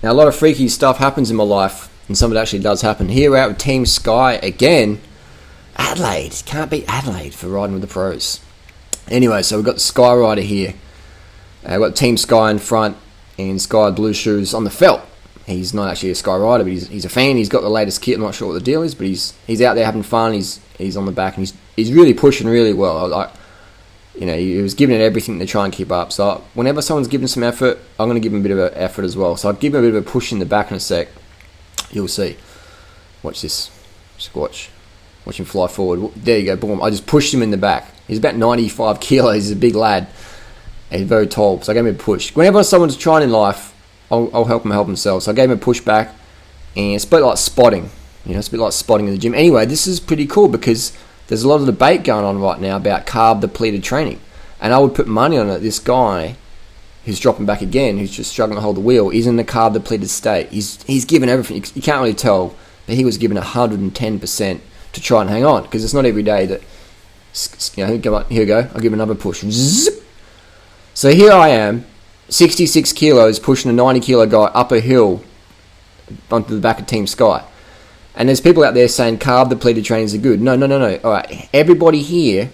Now, a lot of freaky stuff happens in my life, and some of it actually does happen. Here we're out with Team Sky again. Adelaide. Can't beat Adelaide for riding with the pros. Anyway, so we've got the Sky Rider here. We've got Team Sky in front and Sky Blue Shoes on the felt. He's not actually a Sky Rider, but he's a fan. He's got the latest kit. I'm not sure what the deal is, but he's out there having fun. He's on the back, and he's really pushing really well. He was giving it everything to try and keep up. So whenever someone's giving some effort, I'm going to give him a bit of an effort as well. So I'll give him a bit of a push in the back in a sec. You'll see. Watch this. Just watch him fly forward. There you go. Boom. I just pushed him in the back. He's about 95 kilos. He's a big lad. He's very tall. So I gave him a push. Whenever someone's trying in life, I'll help them help themselves. So I gave him a push back. And it's a bit like spotting. It's a bit like spotting in the gym. Anyway, this is pretty cool because there's a lot of debate going on right now about carb-depleted training. And I would put money on it. This guy who's dropping back again, who's just struggling to hold the wheel, is in a carb-depleted state. He's given everything. You can't really tell, but he was given 110% to try and hang on, because it's not every day that, here we go, I'll give another push. Zip. So here I am, 66 kilos, pushing a 90-kilo guy up a hill onto the back of Team Sky. And there's people out there saying carb-depleted trainings are good. No. All right, everybody here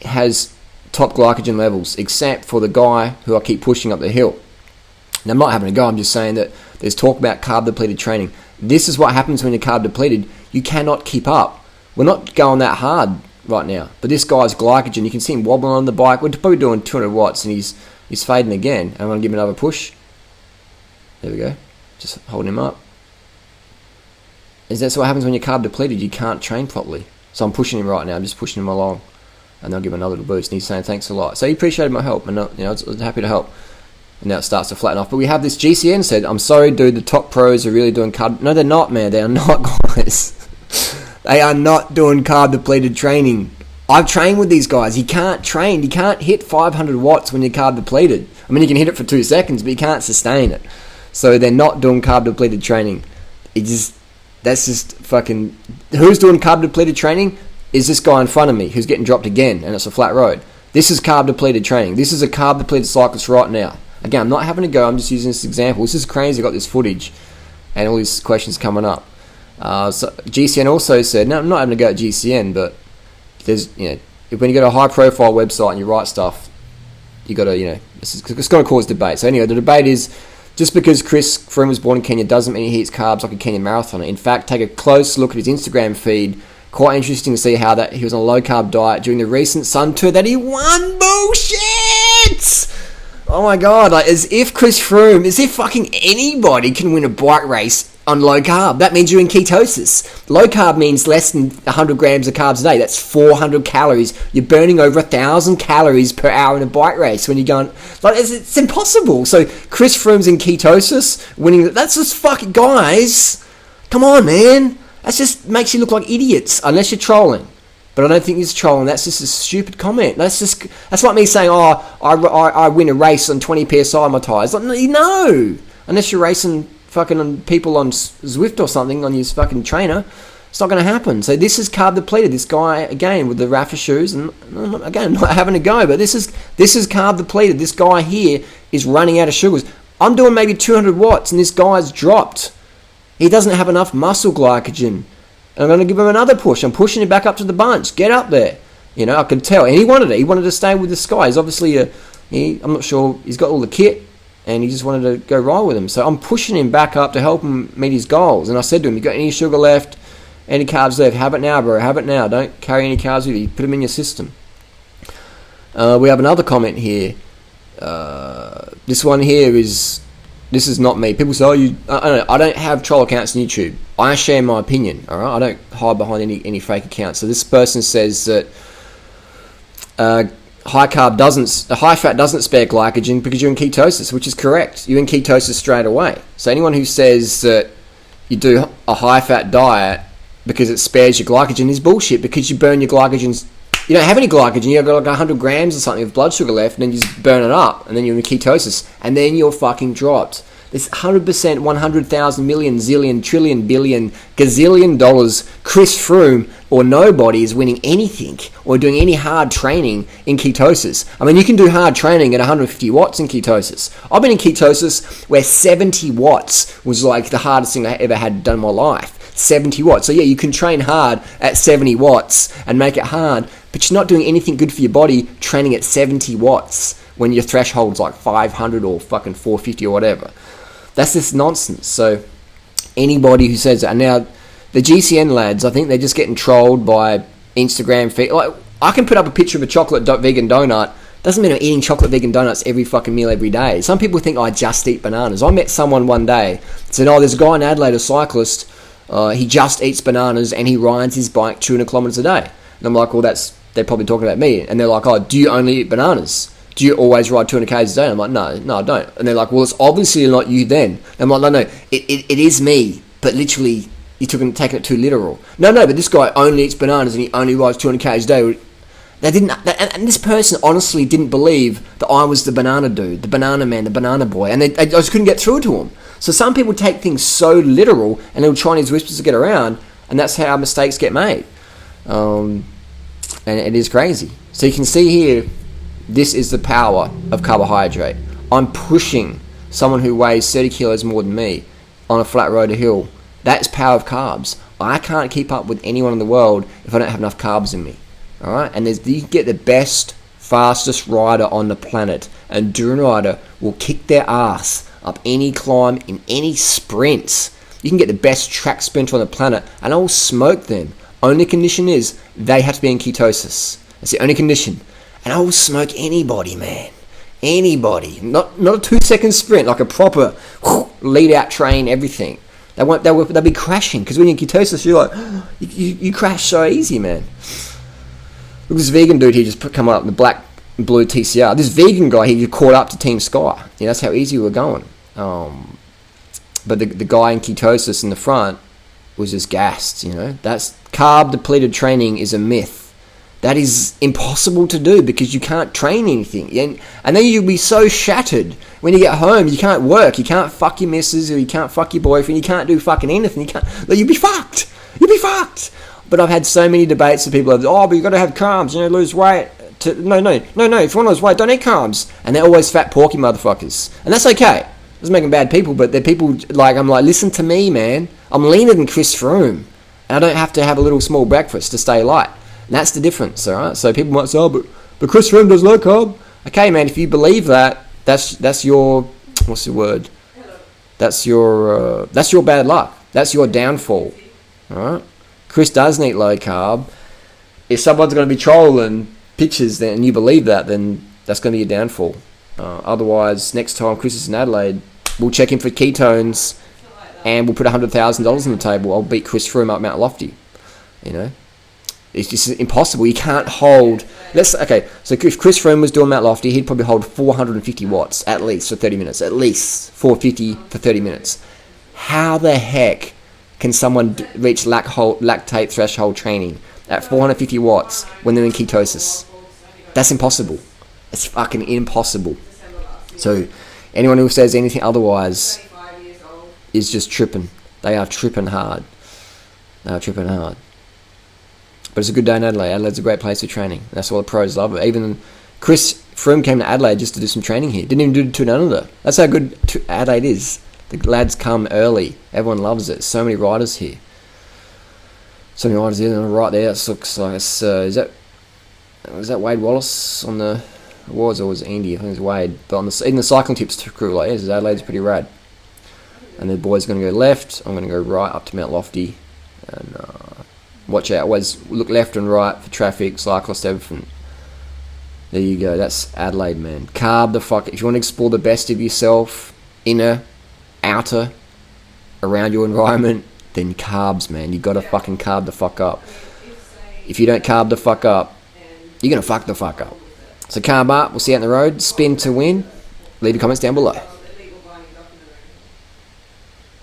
has top glycogen levels, except for the guy who I keep pushing up the hill. Now, I'm not having a go. I'm just saying that there's talk about carb-depleted training. This is what happens when you're carb-depleted. You cannot keep up. We're not going that hard right now. But this guy's glycogen, you can see him wobbling on the bike. We're probably doing 200 watts, and he's fading again. And I'm going to give him another push. There we go. Just holding him up. That's what happens when you're carb depleted. You can't train properly. So I'm pushing him right now. I'm just pushing him along, and I'll give him another little boost. And he's saying thanks a lot. So he appreciated my help, and I was happy to help. And now it starts to flatten off. But we have this GCN said, "I'm sorry, dude. The top pros are really doing carb." No, they're not, man. They are not, guys. They are not doing carb depleted training. I've trained with these guys. You can't train. You can't hit 500 watts when you're carb depleted. I mean, you can hit it for 2 seconds, but you can't sustain it. So they're not doing carb depleted training. That's just fucking... Who's doing carb depleted training? Is this guy in front of me who's getting dropped again, and it's a flat road. This is carb depleted training. This is a carb depleted cyclist right now. Again, I'm not having a go. I'm just using this example. This is crazy. I got this footage and all these questions coming up. So GCN also said, no, I'm not having a go at GCN, but there's, when you go to a high profile website and you write stuff, you got to, it's going to cause debate. So anyway, the debate is, just because Chris Froome was born in Kenya doesn't mean he eats carbs like a Kenyan marathoner. In fact, take a close look at his Instagram feed. Quite interesting to see how that he was on a low-carb diet during the recent Sun Tour that he won. Bullshit! Oh my God, as if fucking anybody can win a bike race on low carb. That means you're in ketosis. Low carb means less than 100 grams of carbs a day. That's 400 calories. You're burning over 1,000 calories per hour in a bike race when you're going... it's impossible. So Chris Froome's in ketosis, winning... That's just fucking... Guys, come on, man. That just makes you look like idiots, unless you're trolling. But I don't think it's trolling. That's just a stupid comment. That's like me saying, I win a race on 20 PSI on my tyres. No. Unless you're racing fucking on people on Zwift or something on your fucking trainer, it's not going to happen. So this is carb depleted. This guy, again, with the Rafa shoes, and again, not having a go, but this is carb depleted. This guy here is running out of sugars. I'm doing maybe 200 watts, and this guy's dropped. He doesn't have enough muscle glycogen. I'm going to give him another push. I'm pushing him back up to the bunch. Get up there. I could tell. And he wanted it. He wanted to stay with this guy. He's obviously, I'm not sure, he's got all the kit, and he just wanted to go ride with him. So I'm pushing him back up to help him meet his goals. And I said to him, you got any sugar left? Any carbs left? Have it now, bro. Have it now. Don't carry any carbs with you. Put them in your system. We have another comment here. This one here is... This is not me. People say, I don't have troll accounts on YouTube. I share my opinion, all right? I don't hide behind any fake accounts. So this person says that high fat doesn't spare glycogen because you're in ketosis, which is correct. You're in ketosis straight away. So anyone who says that you do a high fat diet because it spares your glycogen is bullshit, because you burn your glycogen. You don't have any glycogen. You've got like 100 grams or something of blood sugar left, and then you just burn it up, and then you're in ketosis, and then you're fucking dropped. This 100%, 100,000 million, zillion, trillion, billion, gazillion dollars Chris Froome or nobody is winning anything or doing any hard training in ketosis. I mean, you can do hard training at 150 watts in ketosis. I've been in ketosis where 70 watts was like the hardest thing I ever had done in my life. 70 watts. So yeah, you can train hard at 70 watts and make it hard, but you're not doing anything good for your body training at 70 watts when your threshold's like 500 or fucking 450 or whatever. That's just nonsense. So anybody who says that, and now the GCN lads, I think they're just getting trolled by Instagram feed. Like, I can put up a picture of a chocolate vegan donut. Doesn't mean I'm eating chocolate vegan donuts every fucking meal every day. Some people think I just eat bananas. I met someone one day said, oh, there's a guy in Adelaide, a cyclist, he just eats bananas and he rides his bike 200 kilometers a day. And I'm like, well, they're probably talking about me. And they're like, oh, do you only eat bananas? Do you always ride 200 k's a day? And I'm like, no, I don't. And they're like, well, it's obviously not you then. And I'm like, no, it is me, but literally you're taking it too literal. No, but this guy only eats bananas and he only rides 200 k's a day. And this person honestly didn't believe that I was the banana dude, the banana man, the banana boy, and I just couldn't get through to him. So some people take things so literal, and they'll try these whispers to get around, and that's how mistakes get made. And it is crazy. So you can see here, this is the power of carbohydrate. I'm pushing someone who weighs 30 kilos more than me on a flat road, a hill. That's power of carbs. I can't keep up with anyone in the world if I don't have enough carbs in me. All right, and you get the best, fastest rider on the planet, and durianrider will kick their ass up any climb in any sprints. You can get the best track sprinter on the planet, and I will smoke them. Only condition is they have to be in ketosis. That's the only condition. And I will smoke anybody, man. Anybody. Not a 2-second sprint, like a proper lead out train, everything. They'll be crashing, because when you're in ketosis, you're like, you crash so easy, man. Look, this vegan dude here just come up in the black and blue TCR. This vegan guy here caught up to Team Sky. Yeah, that's how easy we were going. But the guy in ketosis in the front was just gassed, you know. That's carb depleted training is a myth. That is impossible to do because you can't train anything. And then you'll be so shattered when you get home. You can't work. You can't fuck your missus, or you can't fuck your boyfriend. You can't do fucking anything. You'll be fucked. You'll be fucked. But I've had so many debates with people, but you've got to have carbs, lose weight. No, if you want to lose weight, don't eat carbs. And they're always fat, porky motherfuckers. And that's okay. Doesn't make them bad people, but they're people, I'm like, listen to me, man. I'm leaner than Chris Froome. And I don't have to have a little small breakfast to stay light. And that's the difference, all right? So people might say, but Chris Froome does low carb. Okay, man, if you believe that, that's your, what's the word? That's your bad luck. That's your downfall, all right? Chris doesn't eat low carb. If someone's going to be trolling pictures and you believe that, then that's going to be your downfall. Otherwise, next time Chris is in Adelaide, we'll check him for ketones and we'll put $100,000 on the table. I'll beat Chris Froome up Mount Lofty. It's just impossible. You can't hold... so if Chris Froome was doing Mount Lofty, he'd probably hold 450 watts at least for 30 minutes. At least 450 for 30 minutes. How the heck can someone reach lactate threshold training at 450 watts when they're in ketosis? That's impossible. It's fucking impossible. So anyone who says anything otherwise is just tripping. They are tripping hard. But it's a good day in Adelaide. Adelaide's a great place for training. That's why the pros love it. Even Chris Froome came to Adelaide just to do some training here. Didn't even do it to another. That's how good Adelaide is. The lads come early. Everyone loves it. So many riders here. So many riders here. Right there, it looks like it's... was that Wade Wallace on the awards, or was it Andy? I think it was Wade. But even the Cycling Tips crew, Adelaide's pretty rad. And the boys are going to go left. I'm going to go right up to Mount Lofty. And watch out. Always look left and right for traffic, cyclists, everything. There you go. That's Adelaide, man. Carb the fuck. If you want to explore the best of yourself, inner, outer, around your environment, then carbs, man. You got to fucking carb the fuck up. If you don't carb the fuck up, you're going to fuck the fuck up. So carb up. We'll see you out on the road. Spin to win. Leave your comments down below.